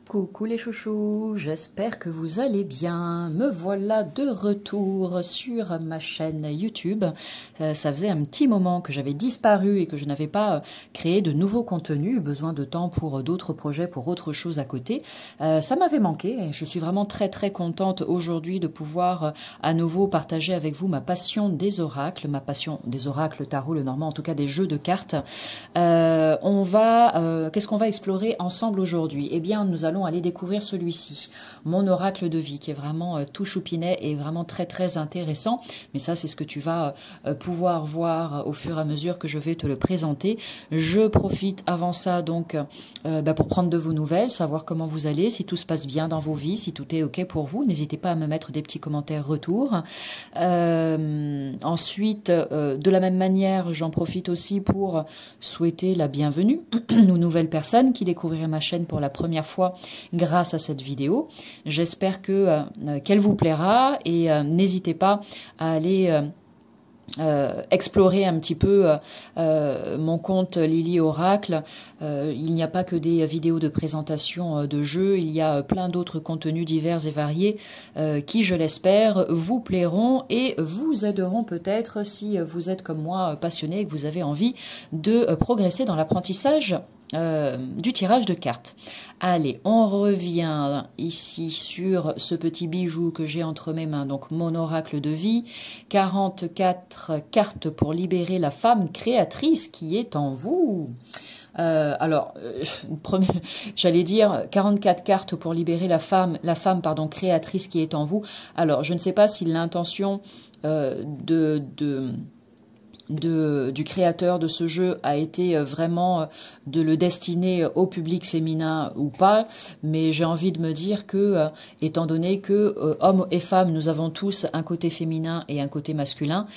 Coucou les chouchous, j'espère que vous allez bien. Me voilà de retour sur ma chaîne YouTube. Ça faisait un petit moment que j'avais disparu et que je n'avais pas créé de nouveaux contenus, besoin de temps pour d'autres projets, pour autre chose à côté. Ça m'avait manqué et je suis vraiment très contente aujourd'hui de pouvoir à nouveau partager avec vous ma passion des oracles tarot, le normand, en tout cas des jeux de cartes. Qu'est-ce qu'on va explorer ensemble aujourd'hui? Eh bien, nous allons aller découvrir celui-ci, mon oracle de vie, qui est vraiment tout choupinet et vraiment très intéressant. Mais ça, c'est ce que tu vas pouvoir voir au fur et à mesure que je vais te le présenter. Je profite avant ça donc pour prendre de vos nouvelles, savoir comment vous allez, si tout se passe bien dans vos vies, si tout est ok pour vous. N'hésitez pas à me mettre des petits commentaires retour. Ensuite, de la même manière, j'en profite aussi pour souhaiter la bienvenue aux nouvelles personnes qui découvriraient ma chaîne pour la première fois grâce à cette vidéo. J'espère qu'elle vous plaira et n'hésitez pas à aller explorer un petit peu mon compte Lily Oracle. Il n'y a pas que des vidéos de présentation de jeux, il y a plein d'autres contenus divers et variés qui, je l'espère, vous plairont et vous aideront peut-être si vous êtes comme moi passionné et que vous avez envie de progresser dans l'apprentissage du tirage de cartes. Allez, on revient ici sur ce petit bijou que j'ai entre mes mains, donc mon oracle de vie, 44 cartes pour libérer la femme créatrice qui est en vous. J'allais dire 44 cartes pour libérer la femme créatrice qui est en vous. Alors, je ne sais pas si l'intention du créateur de ce jeu a été vraiment de le destiner au public féminin ou pas, mais j'ai envie de me dire que, étant donné que hommes et femmes, nous avons tous un côté féminin et un côté masculin,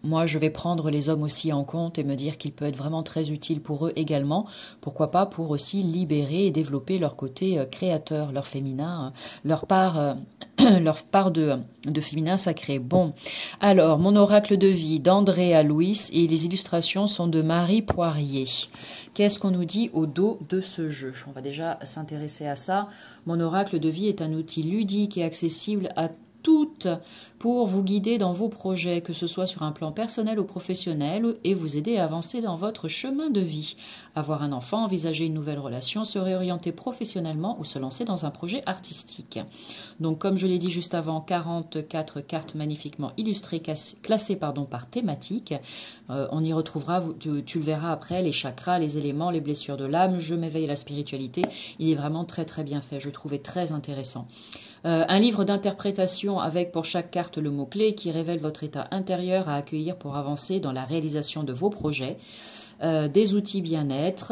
moi, je vais prendre les hommes aussi en compte et me dire qu'il peut être vraiment très utile pour eux également. Pourquoi pas pour aussi libérer et développer leur côté créateur, leur féminin, leur part de féminin sacré. Bon, alors, mon oracle de vie d'Andrea Louis et les illustrations sont de Marie Poirier. Qu'est-ce qu'on nous dit au dos de ce jeu? On va déjà s'intéresser à ça. Mon oracle de vie est un outil ludique et accessible à toutes pour vous guider dans vos projets, que ce soit sur un plan personnel ou professionnel, et vous aider à avancer dans votre chemin de vie. Avoir un enfant, envisager une nouvelle relation, se réorienter professionnellement ou se lancer dans un projet artistique. Donc, comme je l'ai dit juste avant, 44 cartes magnifiquement illustrées, classées par thématique. On y retrouvera, tu le verras après, les chakras, les éléments, les blessures de l'âme, je m'éveille à la spiritualité. Il est vraiment très bien fait, je le trouvais très intéressant. Un livre d'interprétation avec pour chaque carte le mot-clé qui révèle votre état intérieur à accueillir pour avancer dans la réalisation de vos projets. Des outils bien-être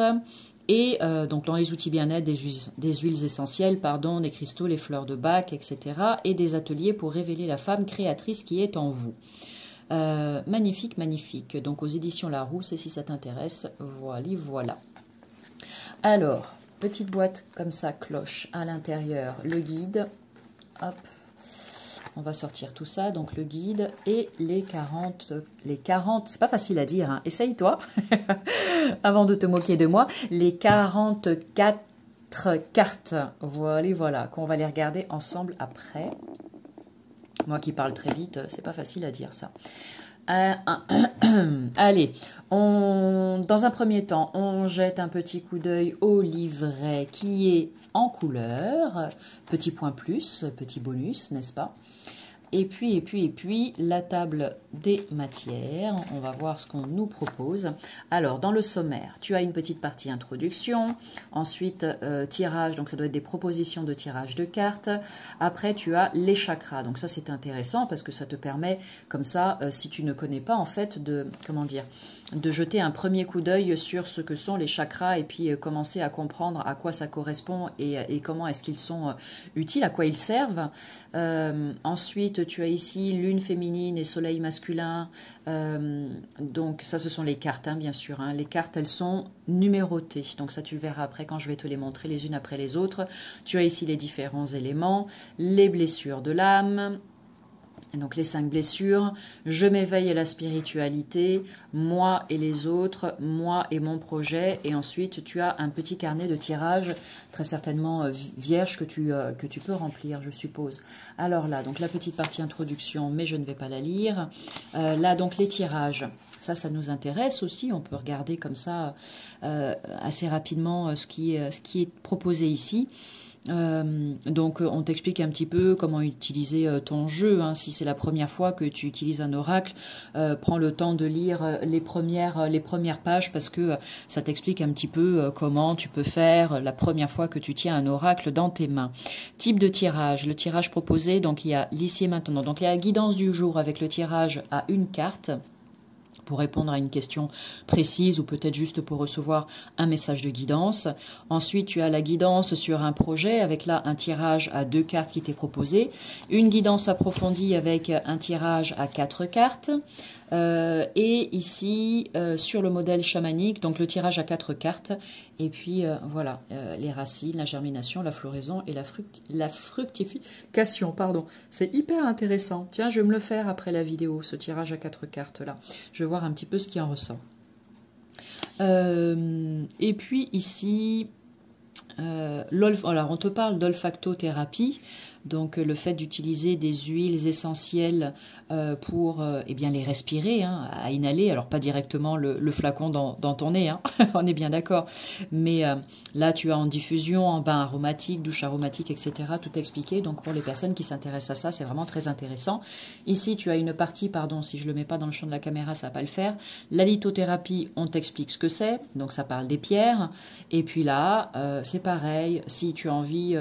et donc dans les outils bien-être des huiles essentielles, des cristaux, les fleurs de Bach, etc. et des ateliers pour révéler la femme créatrice qui est en vous. Magnifique. Donc aux éditions Larousse, et si ça t'intéresse, voilà. Alors, petite boîte comme ça, cloche à l'intérieur, le guide. Hop, on va sortir tout ça, donc le guide et les 40, c'est pas facile à dire, hein. Essaye-toi, avant de te moquer de moi, les 44 cartes, voilà, qu'on va les regarder ensemble après. Moi qui parle très vite, c'est pas facile à dire ça. Allez, dans un premier temps, on jette un petit coup d'œil au livret qui est en couleur, petit point plus, petit bonus, n'est-ce pas? Et puis, la table des matières. On va voir ce qu'on nous propose. Alors, dans le sommaire, tu as une petite partie introduction. Ensuite, tirage. Donc, ça doit être des propositions de tirage de cartes. Après, tu as les chakras. Donc, ça, c'est intéressant parce que ça te permet, comme ça, si tu ne connais pas, en fait, de jeter un premier coup d'œil sur ce que sont les chakras et puis commencer à comprendre à quoi ça correspond et comment est-ce qu'ils sont utiles, à quoi ils servent. Ensuite, tu as ici lune féminine et soleil masculin. Donc ça, ce sont les cartes, hein, bien sûr. Hein. Les cartes, elles sont numérotées. Donc ça, tu le verras après quand je vais te les montrer les unes après les autres. Tu as ici les différents éléments, les blessures de l'âme, Donc les 5 blessures, je m'éveille à la spiritualité, moi et les autres, moi et mon projet. Et ensuite, tu as un petit carnet de tirage, très certainement vierge, que tu peux remplir, je suppose. Alors là, donc la petite partie introduction, mais je ne vais pas la lire. Là, donc les tirages. Ça nous intéresse aussi. On peut regarder comme ça assez rapidement ce qui est proposé ici. Donc on t'explique un petit peu comment utiliser ton jeu, hein. Si c'est la première fois que tu utilises un oracle, prends le temps de lire les premières pages, parce que ça t'explique un petit peu comment tu peux faire la première fois que tu tiens un oracle dans tes mains. Type de tirage, le tirage proposé, donc il y a l'ici et maintenant. Donc il y a la guidance du jour avec le tirage à une carte, pour répondre à une question précise ou peut-être juste pour recevoir un message de guidance. Ensuite, tu as la guidance sur un projet avec là un tirage à 2 cartes qui t'est proposé. Une guidance approfondie avec un tirage à 4 cartes. Et ici, sur le modèle chamanique, donc le tirage à 4 cartes. Et puis, voilà, les racines, la germination, la floraison et la fructification. Pardon. C'est hyper intéressant. Tiens, je vais me le faire après la vidéo, ce tirage à 4 cartes-là. Je vais voir un petit peu ce qui en ressort. Et puis ici, alors on te parle d'olfactothérapie. Donc le fait d'utiliser des huiles essentielles pour eh bien, les respirer, hein, à inhaler, alors pas directement le flacon dans ton nez, hein, on est bien d'accord, mais là tu as en diffusion, en bain aromatique, douche aromatique, etc., tout expliqué. Donc pour les personnes qui s'intéressent à ça, c'est vraiment très intéressant. Ici tu as une partie, pardon, si je le mets pas dans le champ de la caméra, ça va pas le faire. La lithothérapie, on t'explique ce que c'est, donc ça parle des pierres. Et puis là, c'est pareil, si tu as envie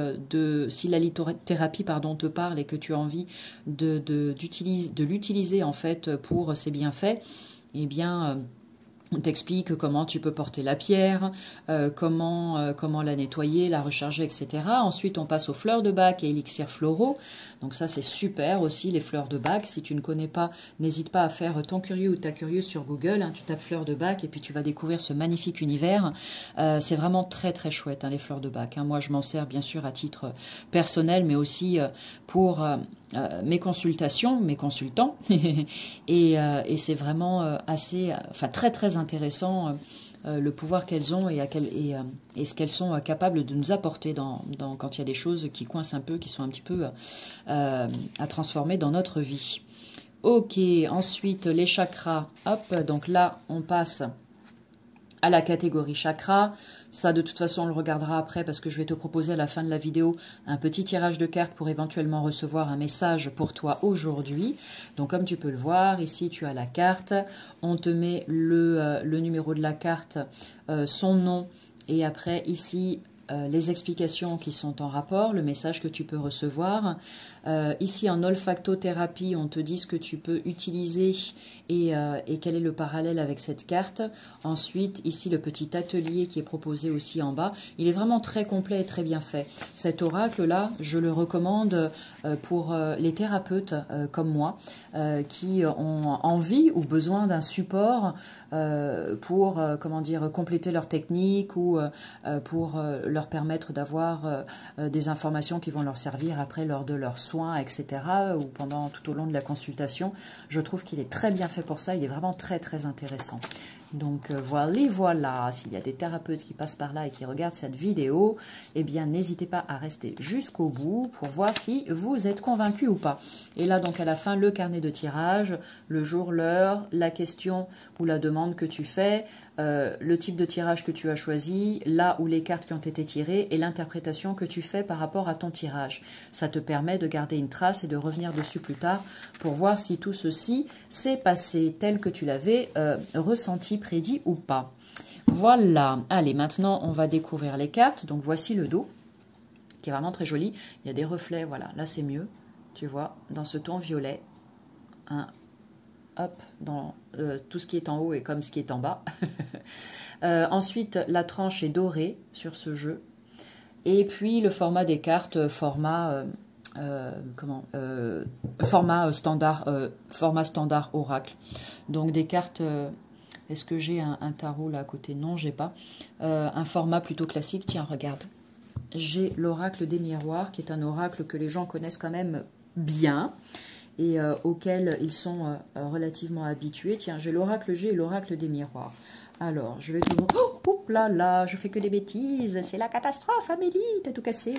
si la lithothérapie te parle et que tu as envie de l'utiliser en fait pour ses bienfaits, eh bien on t'explique comment tu peux porter la pierre, comment la nettoyer, la recharger, etc. Ensuite, on passe aux fleurs de bac et élixirs floraux. Donc ça, c'est super aussi, les fleurs de bac. Si tu ne connais pas, n'hésite pas à faire ton curieux ou ta curieuse sur Google, hein. Tu tapes fleurs de bac et puis tu vas découvrir ce magnifique univers. C'est vraiment très, très chouette, hein, les fleurs de bac, hein. Moi, je m'en sers bien sûr à titre personnel, mais aussi pour mes consultations, mes consultants. et c'est vraiment très, très intéressant le pouvoir qu'elles ont et ce qu'elles sont capables de nous apporter quand il y a des choses qui coincent un peu, qui sont un petit peu à transformer dans notre vie. Ok, ensuite les chakras. Hop, donc là on passe à la catégorie chakra. Ça, de toute façon, on le regardera après parce que je vais te proposer à la fin de la vidéo un petit tirage de cartes pour éventuellement recevoir un message pour toi aujourd'hui. Donc, comme tu peux le voir, ici, tu as la carte. On te met le numéro de la carte, son nom et après, ici, les explications qui sont en rapport, le message que tu peux recevoir. Ici, en olfactothérapie, on te dit ce que tu peux utiliser et quel est le parallèle avec cette carte. Ensuite, ici, le petit atelier qui est proposé aussi en bas. Il est vraiment très complet et très bien fait. Cet oracle-là, je le recommande pour les thérapeutes comme moi qui ont envie ou besoin d'un support pour compléter leur technique ou pour leur permettre d'avoir des informations qui vont leur servir après lors de leurs soins, etc. ou pendant tout au long de la consultation. Je trouve qu'il est très bien fait pour ça. Il est vraiment très, très intéressant. Donc voilà, s'il y a des thérapeutes qui passent par là et qui regardent cette vidéo, eh bien n'hésitez pas à rester jusqu'au bout pour voir si vous êtes convaincu ou pas. Et là donc à la fin, le carnet de tirage, le jour, l'heure, la question ou la demande que tu fais, le type de tirage que tu as choisi, là où les cartes qui ont été tirées et l'interprétation que tu fais par rapport à ton tirage. Ça te permet de garder une trace et de revenir dessus plus tard pour voir si tout ceci s'est passé tel que tu l'avais ressenti, prédit ou pas. Voilà. Allez, maintenant, on va découvrir les cartes. Donc, voici le dos, qui est vraiment très joli. Il y a des reflets, voilà. Là, c'est mieux, tu vois, dans ce ton violet. Hein. Hop, dans tout ce qui est en haut et comme ce qui est en bas. Ensuite, la tranche est dorée sur ce jeu. Et puis, le format des cartes, format standard oracle. Donc, des cartes... Est-ce que j'ai un tarot là à côté? Non, j'ai pas. Un format plutôt classique. Tiens, regarde. J'ai l'oracle des miroirs, qui est un oracle que les gens connaissent quand même bien. et auxquels ils sont relativement habitués. Tiens, j'ai l'oracle G et l'oracle des miroirs. Alors, je vais tout... Oh, oups là là, je fais que des bêtises. C'est la catastrophe, Amélie, t'as tout cassé.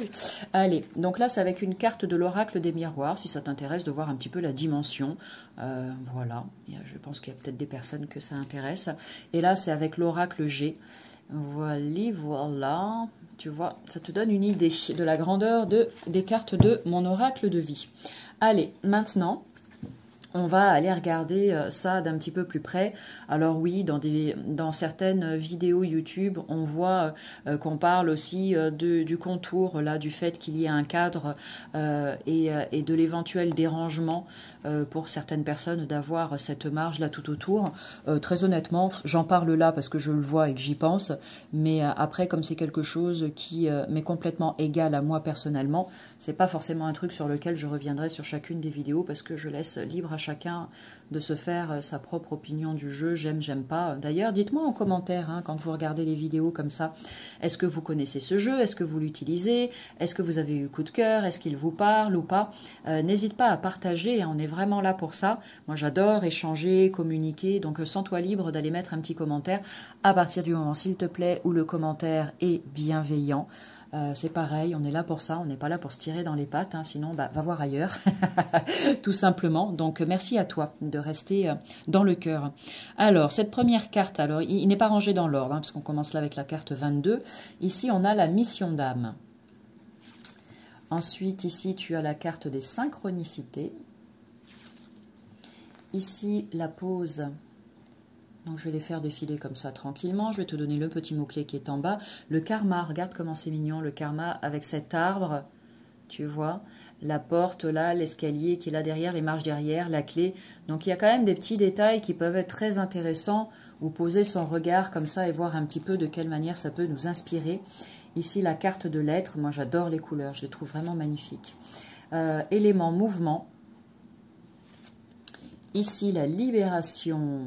Allez, donc là, c'est avec une carte de l'oracle des miroirs, si ça t'intéresse de voir un petit peu la dimension. Voilà, je pense qu'il y a peut-être des personnes que ça intéresse. Et là, c'est avec l'oracle G. Voilà. Tu vois, ça te donne une idée de la grandeur des cartes de mon oracle de vie. Allez, maintenant... on va aller regarder ça d'un petit peu plus près. Alors oui, dans certaines vidéos YouTube, on voit qu'on parle aussi du contour, là, du fait qu'il y ait un cadre et de l'éventuel dérangement pour certaines personnes d'avoir cette marge là tout autour. Très honnêtement, j'en parle là parce que je le vois et que j'y pense, mais après, comme c'est quelque chose qui m'est complètement égal à moi personnellement, c'est pas forcément un truc sur lequel je reviendrai sur chacune des vidéos parce que je laisse libre à chacun de se faire sa propre opinion du jeu, j'aime, j'aime pas. D'ailleurs, dites-moi en commentaire, hein, quand vous regardez les vidéos comme ça, est-ce que vous connaissez ce jeu, est-ce que vous l'utilisez, est-ce que vous avez eu coup de cœur, est-ce qu'il vous parle ou pas. N'hésite pas à partager, on est vraiment là pour ça. Moi, j'adore échanger, communiquer, donc sens-toi libre d'aller mettre un petit commentaire à partir du moment, s'il te plaît, où le commentaire est bienveillant. C'est pareil, on est là pour ça, on n'est pas là pour se tirer dans les pattes, hein, sinon va voir ailleurs, tout simplement. Donc merci à toi de rester dans le cœur. Alors, cette première carte, alors il n'est pas rangé dans l'ordre, hein, parce qu'on commence là avec la carte 22. Ici, on a la mission d'âme. Ensuite, ici, tu as la carte des synchronicités. Ici, la pause. Donc, je vais les faire défiler comme ça tranquillement. Je vais te donner le petit mot-clé qui est en bas. Le karma, regarde comment c'est mignon, le karma avec cet arbre, tu vois. La porte là, l'escalier qui est là derrière, les marches derrière, la clé. Donc, il y a quand même des petits détails qui peuvent être très intéressants ou poser son regard comme ça et voir un petit peu de quelle manière ça peut nous inspirer. Ici, la carte de l'être. Moi, j'adore les couleurs, je les trouve vraiment magnifiques. Élément mouvement. Ici, la libération...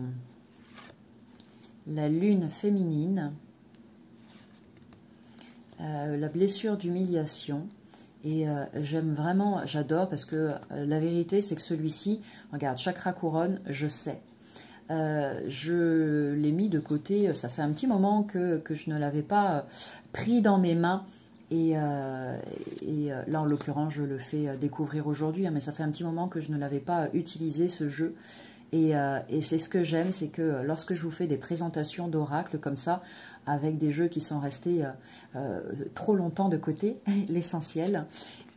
la lune féminine, la blessure d'humiliation. Et j'aime vraiment, j'adore parce que la vérité c'est que celui-ci, regarde, chakra couronne, je sais. Je l'ai mis de côté, ça fait un petit moment que je ne l'avais pas pris dans mes mains. Et là, en l'occurrence, je le fais découvrir aujourd'hui, hein, mais ça fait un petit moment que je ne l'avais pas utilisé, ce jeu. Et c'est ce que j'aime, c'est que lorsque je vous fais des présentations d'oracles comme ça, avec des jeux qui sont restés trop longtemps de côté, l'essentiel,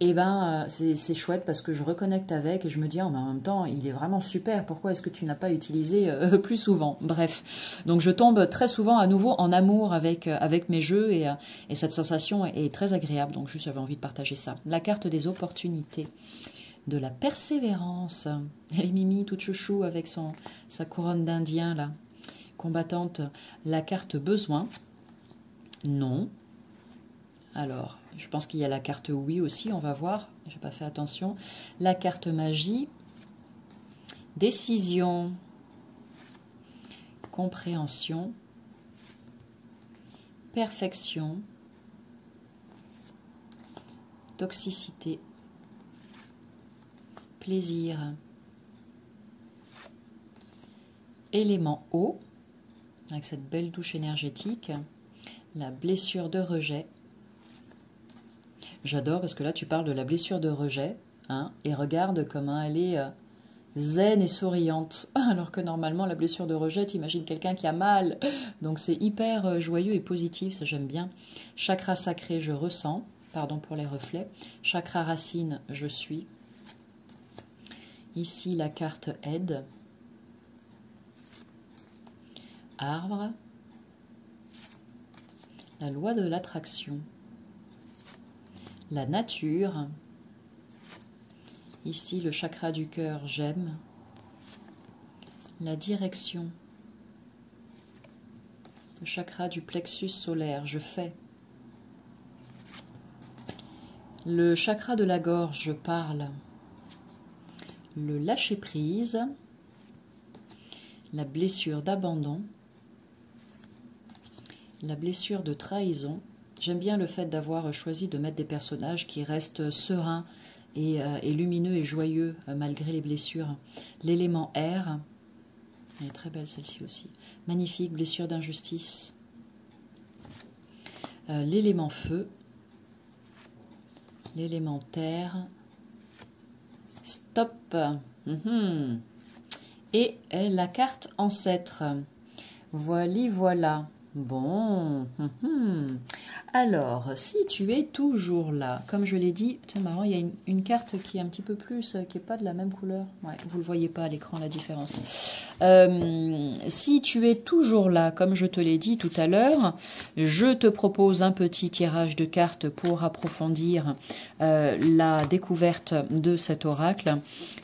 et ben c'est chouette parce que je reconnecte avec et je me dis, oh, mais en même temps, il est vraiment super, pourquoi est-ce que tu n'as pas utilisé plus souvent? Bref, donc je tombe très souvent à nouveau en amour avec mes jeux et cette sensation est très agréable, donc juste j'avais envie de partager ça. La carte des opportunités. De la persévérance. Elle est Mimi, toute chouchou, avec sa couronne d'Indien, là. Combattante. La carte besoin. Non. Alors, je pense qu'il y a la carte oui aussi, on va voir. Je n'ai pas fait attention. La carte magie. Décision. Compréhension. Perfection. Toxicité. Plaisir. Élément eau, avec cette belle douche énergétique. La blessure de rejet. J'adore parce que là tu parles de la blessure de rejet, hein, et regarde comment elle est zen et souriante. Alors que normalement la blessure de rejet, t'imagines quelqu'un qui a mal. Donc c'est hyper joyeux et positif, ça j'aime bien. Chakra sacré, je ressens. Pardon pour les reflets. Chakra racine, je suis. Ici, la carte aide. Arbre. La loi de l'attraction. La nature. Ici, le chakra du cœur, j'aime. La direction. Le chakra du plexus solaire, je fais. Le chakra de la gorge, je parle. Le lâcher-prise, la blessure d'abandon, la blessure de trahison. J'aime bien le fait d'avoir choisi de mettre des personnages qui restent sereins et lumineux et joyeux malgré les blessures. L'élément air, elle est très belle celle-ci aussi. Magnifique, blessure d'injustice. L'élément feu, l'élément terre. Stop. Et la carte ancêtre. Voilà. Bon. Alors, si tu es toujours là, comme je l'ai dit, c'est marrant, il y a une carte qui est un petit peu plus, qui n'est pas de la même couleur. Ouais, vous ne le voyez pas à l'écran, la différence. Si tu es toujours là, comme je te l'ai dit tout à l'heure, je te propose un petit tirage de cartes pour approfondir la découverte de cet oracle.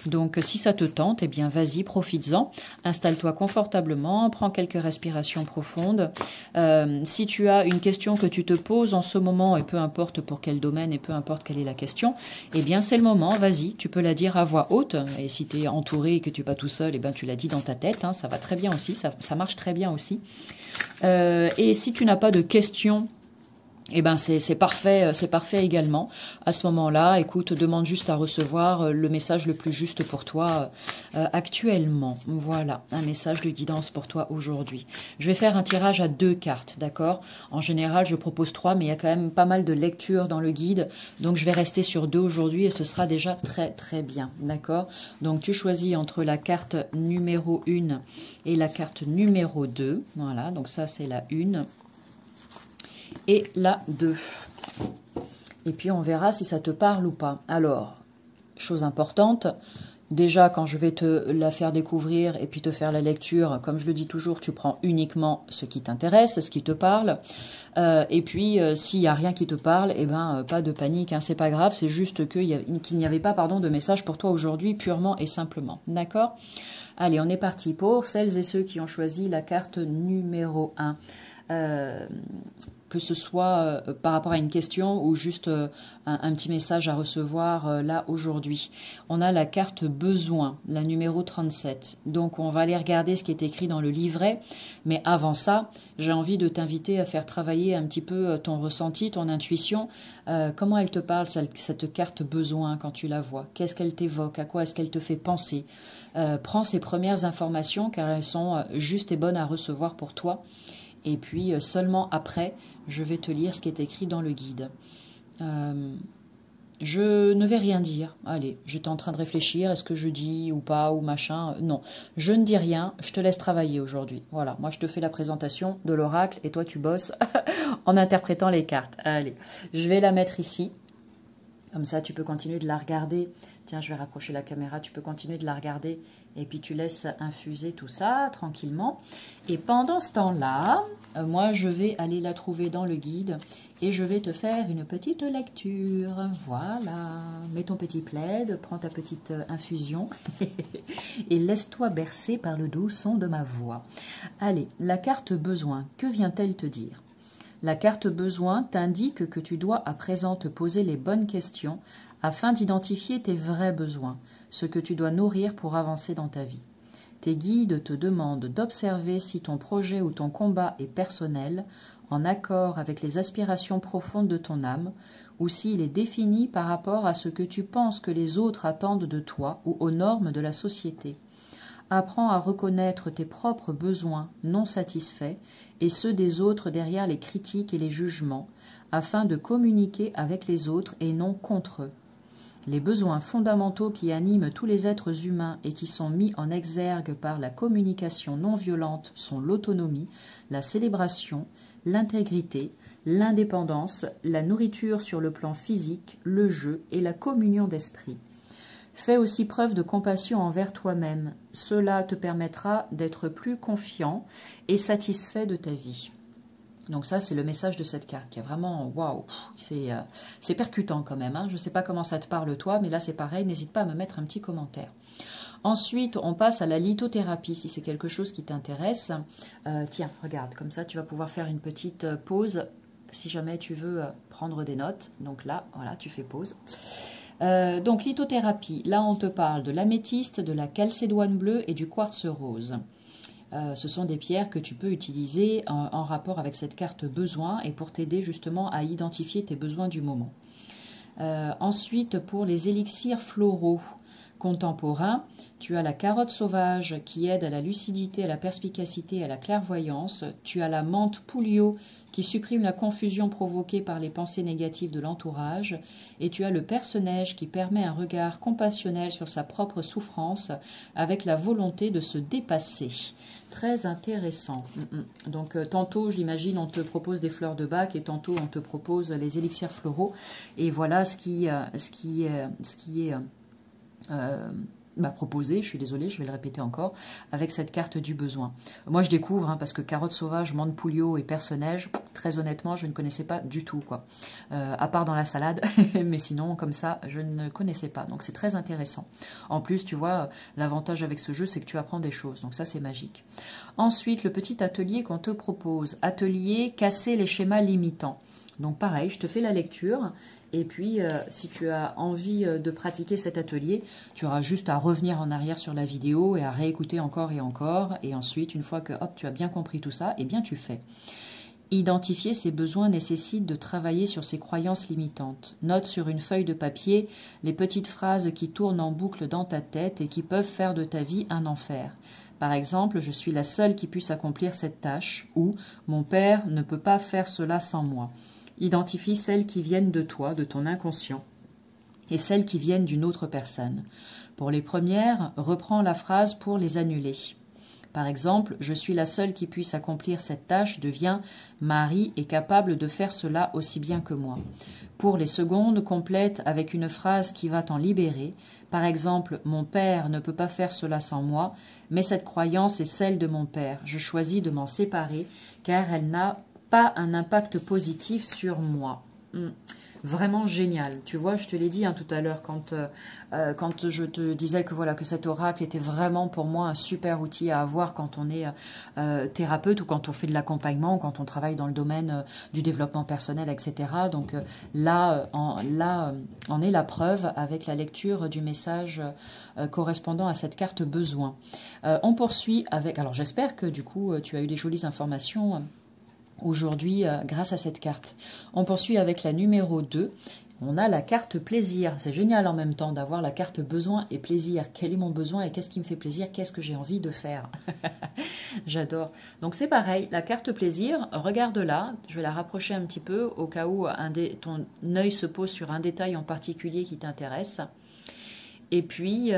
Donc, si ça te tente, eh bien, vas-y, profites-en. Installe-toi confortablement, prends quelques respirations profondes. Si tu as une question que tu te poses en ce moment, et peu importe pour quel domaine, et peu importe quelle est la question, eh bien, c'est le moment, vas-y, tu peux la dire à voix haute. Et si tu es entouré et que tu n'es pas tout seul, eh bien, tu la dis dans ta tête, hein, ça va très bien aussi, ça marche très bien aussi. Et si tu n'as pas de questions, eh ben c'est parfait également. À ce moment-là, écoute, demande juste à recevoir le message le plus juste pour toi actuellement. Voilà, un message de guidance pour toi aujourd'hui. Je vais faire un tirage à 2 cartes, d'accord? En général, je propose 3, mais il y a quand même pas mal de lectures dans le guide. Donc, je vais rester sur 2 aujourd'hui et ce sera déjà très, très bien, d'accord? Donc, tu choisis entre la carte numéro 1 et la carte numéro 2. Voilà, donc ça, c'est la 1. Et la 2. Et puis on verra si ça te parle ou pas. Alors, chose importante, déjà quand je vais te la faire découvrir et puis te faire la lecture, comme je le dis toujours, tu prends uniquement ce qui t'intéresse, ce qui te parle. Et puis s'il n'y a rien qui te parle, eh ben pas de panique, hein, c'est pas grave, c'est juste qu'il n'y avait pas de message pour toi aujourd'hui, purement et simplement. D'accord? Allez, on est parti pour celles et ceux qui ont choisi la carte numéro 1. Que ce soit par rapport à une question ou juste un petit message à recevoir là aujourd'hui. On a la carte besoin, la numéro 37. Donc on va aller regarder ce qui est écrit dans le livret. Mais avant ça, j'ai envie de t'inviter à faire travailler un petit peu ton ressenti, ton intuition. Comment elle te parle, cette carte besoin, quand tu la vois? Qu'est-ce qu'elle t'évoque? À quoi est-ce qu'elle te fait penser? Prends ces premières informations car elles sont justes et bonnes à recevoir pour toi. Et puis seulement après, je vais te lire ce qui est écrit dans le guide. Je ne vais rien dire. Allez, j'étais en train de réfléchir, est-ce que je dis ou pas, ou machin. Non, je ne dis rien, je te laisse travailler aujourd'hui. Voilà, moi je te fais la présentation de l'oracle et toi tu bosses en interprétant les cartes. Allez, je vais la mettre ici. Comme ça, tu peux continuer de la regarder. Tiens, je vais rapprocher la caméra, tu peux continuer de la regarder. Et puis tu laisses infuser tout ça tranquillement. Et pendant ce temps-là, moi je vais aller la trouver dans le guide et je vais te faire une petite lecture. Voilà, mets ton petit plaid, prends ta petite infusion et laisse-toi bercer par le doux son de ma voix. Allez, la carte besoin, que vient-elle te dire? La carte besoin t'indique que tu dois à présent te poser les bonnes questions afin d'identifier tes vrais besoins, ce que tu dois nourrir pour avancer dans ta vie. Tes guides te demandent d'observer si ton projet ou ton combat est personnel, en accord avec les aspirations profondes de ton âme, ou s'il est défini par rapport à ce que tu penses que les autres attendent de toi ou aux normes de la société. Apprends à reconnaître tes propres besoins non satisfaits et ceux des autres derrière les critiques et les jugements, afin de communiquer avec les autres et non contre eux. Les besoins fondamentaux qui animent tous les êtres humains et qui sont mis en exergue par la communication non violente sont l'autonomie, la célébration, l'intégrité, l'indépendance, la nourriture sur le plan physique, le jeu et la communion d'esprit. Fais aussi preuve de compassion envers toi-même. Cela te permettra d'être plus confiant et satisfait de ta vie. Donc ça, c'est le message de cette carte qui est vraiment, waouh, c'est percutant quand même. Hein. Je ne sais pas comment ça te parle toi, mais là c'est pareil, n'hésite pas à me mettre un petit commentaire. Ensuite, on passe à la lithothérapie, si c'est quelque chose qui t'intéresse. Tiens, regarde, comme ça tu vas pouvoir faire une petite pause si jamais tu veux prendre des notes. Donc là, voilà, tu fais pause. Donc lithothérapie, là on te parle de l'améthyste, de la calcédoine bleue et du quartz rose. Ce sont des pierres que tu peux utiliser en rapport avec cette carte besoin et pour t'aider justement à identifier tes besoins du moment. Ensuite, pour les élixirs floraux contemporains, tu as la carotte sauvage qui aide à la lucidité, à la perspicacité, à la clairvoyance. Tu as la menthe Pouliot qui supprime la confusion provoquée par les pensées négatives de l'entourage. Et tu as le perce-neige qui permet un regard compassionnel sur sa propre souffrance avec la volonté de se dépasser. Très intéressant. Donc tantôt, j'imagine, on te propose des fleurs de bac et tantôt on te propose les élixirs floraux. Et voilà ce qui est proposé, je suis désolée, je vais le répéter encore, avec cette carte du besoin. Moi, je découvre, parce que carotte sauvage, menthe Pouliot et perce-neige, très honnêtement, je ne connaissais pas du tout, quoi. À part dans la salade, mais sinon, comme ça, je ne connaissais pas. Donc, c'est très intéressant. En plus, tu vois, l'avantage avec ce jeu, c'est que tu apprends des choses. Donc, ça, c'est magique. Ensuite, le petit atelier qu'on te propose. Atelier, casser les schémas limitants. Donc pareil, je te fais la lecture et puis si tu as envie de pratiquer cet atelier, tu auras juste à revenir en arrière sur la vidéo et à réécouter encore et ensuite, une fois que hop, tu as bien compris tout ça, eh bien tu fais. Identifier ses besoins nécessite de travailler sur ses croyances limitantes. Note sur une feuille de papier les petites phrases qui tournent en boucle dans ta tête et qui peuvent faire de ta vie un enfer. Par exemple, je suis la seule qui puisse accomplir cette tâche ou mon père ne peut pas faire cela sans moi. Identifie celles qui viennent de toi, de ton inconscient, et celles qui viennent d'une autre personne. Pour les premières, reprends la phrase pour les annuler. Par exemple, je suis la seule qui puisse accomplir cette tâche devient Marie est capable de faire cela aussi bien que moi. Pour les secondes, complète avec une phrase qui va t'en libérer. Par exemple, mon père ne peut pas faire cela sans moi, mais cette croyance est celle de mon père. Je choisis de m'en séparer car elle n'a pas un impact positif sur moi. Vraiment génial. Tu vois, je te l'ai dit tout à l'heure quand je te disais que voilà que cet oracle était vraiment pour moi un super outil à avoir quand on est thérapeute ou quand on fait de l'accompagnement ou quand on travaille dans le domaine du développement personnel, etc. Donc là en est la preuve avec la lecture du message correspondant à cette carte besoin. On poursuit avec... Alors j'espère que du coup tu as eu des jolies informations aujourd'hui grâce à cette carte. On poursuit avec la numéro 2. On a la carte plaisir. C'est génial en même temps d'avoir la carte besoin et plaisir. Quel est mon besoin et qu'est-ce qui me fait plaisir? Qu'est-ce que j'ai envie de faire? J'adore. Donc c'est pareil, la carte plaisir, regarde-la. Je vais la rapprocher un petit peu au cas où ton œil se pose sur un détail en particulier qui t'intéresse. Et puis,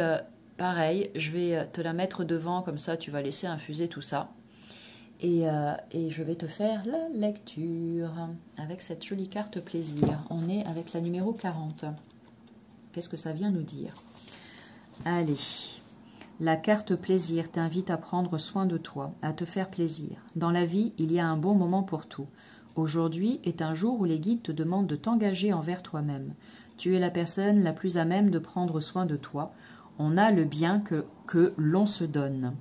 pareil, je vais te la mettre devant, comme ça tu vas laisser infuser tout ça. Et je vais te faire la lecture avec cette jolie carte plaisir. On est avec la numéro 40. Qu'est-ce que ça vient nous dire? Allez, la carte plaisir t'invite à prendre soin de toi, à te faire plaisir. Dans la vie, il y a un bon moment pour tout. Aujourd'hui est un jour où les guides te demandent de t'engager envers toi-même. Tu es la personne la plus à même de prendre soin de toi. On a le bien que l'on se donne.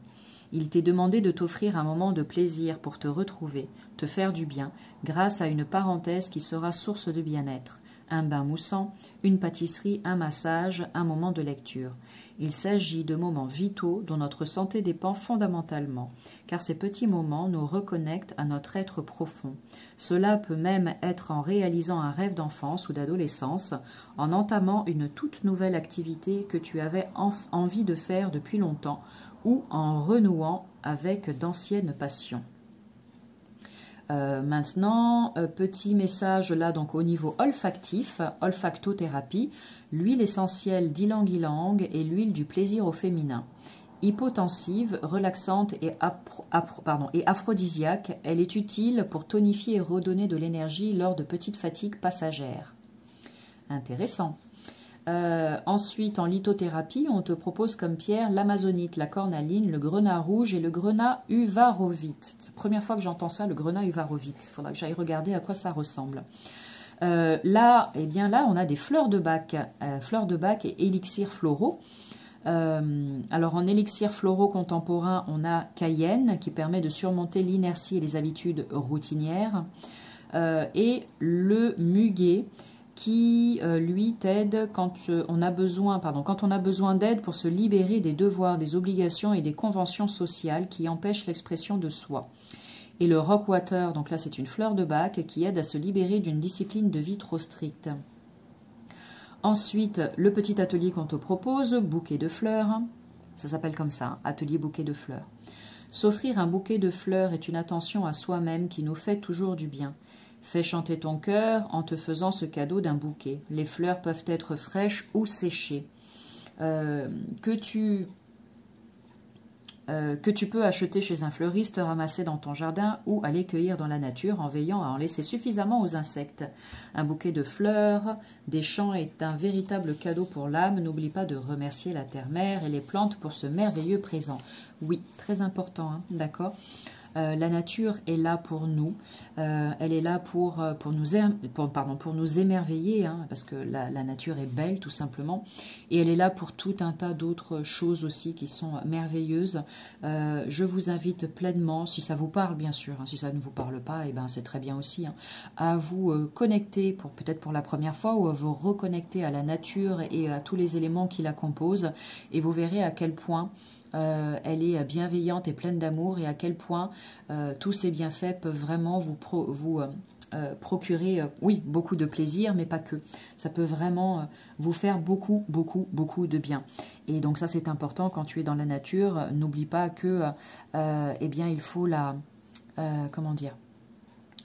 Il t'est demandé de t'offrir un moment de plaisir pour te retrouver, te faire du bien, grâce à une parenthèse qui sera source de bien-être. Un bain moussant, une pâtisserie, un massage, un moment de lecture. Il s'agit de moments vitaux dont notre santé dépend fondamentalement, car ces petits moments nous reconnectent à notre être profond. Cela peut même être en réalisant un rêve d'enfance ou d'adolescence, en entamant une toute nouvelle activité que tu avais envie de faire depuis longtemps, ou en renouant avec d'anciennes passions. Maintenant, petit message là donc au niveau olfactif, olfactothérapie, l'huile essentielle d'ylang-ylang et l'huile du plaisir au féminin. Hypotensive, relaxante et aphrodisiaque, elle est utile pour tonifier et redonner de l'énergie lors de petites fatigues passagères. Intéressant. Ensuite, en lithothérapie, on te propose comme pierre l'amazonite, la cornaline, le grenat rouge et le grenat uvarovite. C'est la première fois que j'entends ça, le grenat uvarovite. Il faudra que j'aille regarder à quoi ça ressemble. Là, on a des fleurs de bac et élixirs floraux. Alors en élixirs floraux contemporains, on a cayenne qui permet de surmonter l'inertie et les habitudes routinières. Et le muguet qui, lui, t'aide quand on a besoin d'aide pour se libérer des devoirs, des obligations et des conventions sociales qui empêchent l'expression de soi. Et le rockwater, donc là c'est une fleur de bac qui aide à se libérer d'une discipline de vie trop stricte. Ensuite, le petit atelier qu'on te propose, bouquet de fleurs. Ça s'appelle comme ça, atelier bouquet de fleurs. S'offrir un bouquet de fleurs est une attention à soi-même qui nous fait toujours du bien. Fais chanter ton cœur en te faisant ce cadeau d'un bouquet. Les fleurs peuvent être fraîches ou séchées. Que tu peux acheter chez un fleuriste, ramasser dans ton jardin ou aller cueillir dans la nature en veillant à en laisser suffisamment aux insectes. Un bouquet de fleurs des champs est un véritable cadeau pour l'âme. N'oublie pas de remercier la terre-mère et les plantes pour ce merveilleux présent. Oui, très important, hein, d'accord. La nature est là pour nous, elle est là pour nous émerveiller, hein, parce que la nature est belle tout simplement, et elle est là pour tout un tas d'autres choses aussi qui sont merveilleuses. Je vous invite pleinement, si ça vous parle bien sûr, hein, si ça ne vous parle pas, eh ben, c'est très bien aussi, hein, à vous connecter, peut-être pour la première fois, ou à vous reconnecter à la nature et à tous les éléments qui la composent, et vous verrez à quel point elle est bienveillante et pleine d'amour et à quel point tous ces bienfaits peuvent vraiment vous procurer, oui, beaucoup de plaisir, mais pas que. Ça peut vraiment vous faire beaucoup, beaucoup, beaucoup de bien. Et donc ça, c'est important quand tu es dans la nature. N'oublie pas que, eh bien, il faut comment dire,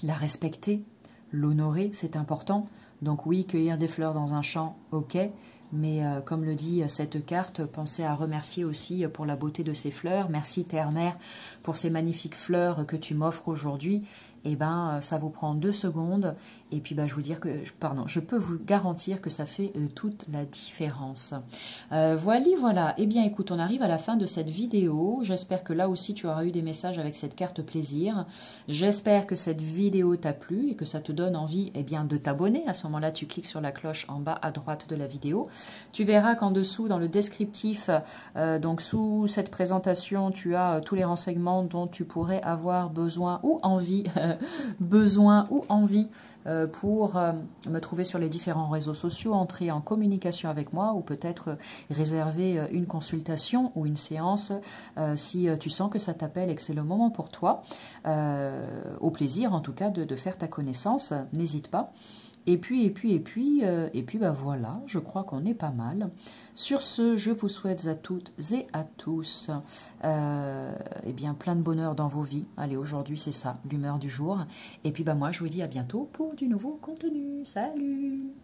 la respecter, l'honorer, c'est important. Donc oui, cueillir des fleurs dans un champ, ok. Mais comme le dit cette carte, pensez à remercier aussi pour la beauté de ces fleurs. Merci Terre-Mère pour ces magnifiques fleurs que tu m'offres aujourd'hui. Eh ben, ça vous prend 2 secondes. Et puis, je je peux vous garantir que ça fait toute la différence. Voilà. Eh bien, écoute, on arrive à la fin de cette vidéo. J'espère que là aussi, tu auras eu des messages avec cette carte plaisir. J'espère que cette vidéo t'a plu et que ça te donne envie, eh bien, de t'abonner. À ce moment-là, tu cliques sur la cloche en bas à droite de la vidéo. Tu verras qu'en dessous, dans le descriptif, donc sous cette présentation, tu as tous les renseignements dont tu pourrais avoir besoin ou envie pour me trouver sur les différents réseaux sociaux, entrer en communication avec moi ou peut-être réserver une consultation ou une séance si tu sens que ça t'appelle et que c'est le moment pour toi. Au plaisir en tout cas de faire ta connaissance, n'hésite pas. Et puis, voilà, je crois qu'on est pas mal. Sur ce, je vous souhaite à toutes et à tous eh bien, plein de bonheur dans vos vies. Allez, aujourd'hui, c'est ça, l'humeur du jour. Et puis, moi, je vous dis à bientôt pour du nouveau contenu. Salut!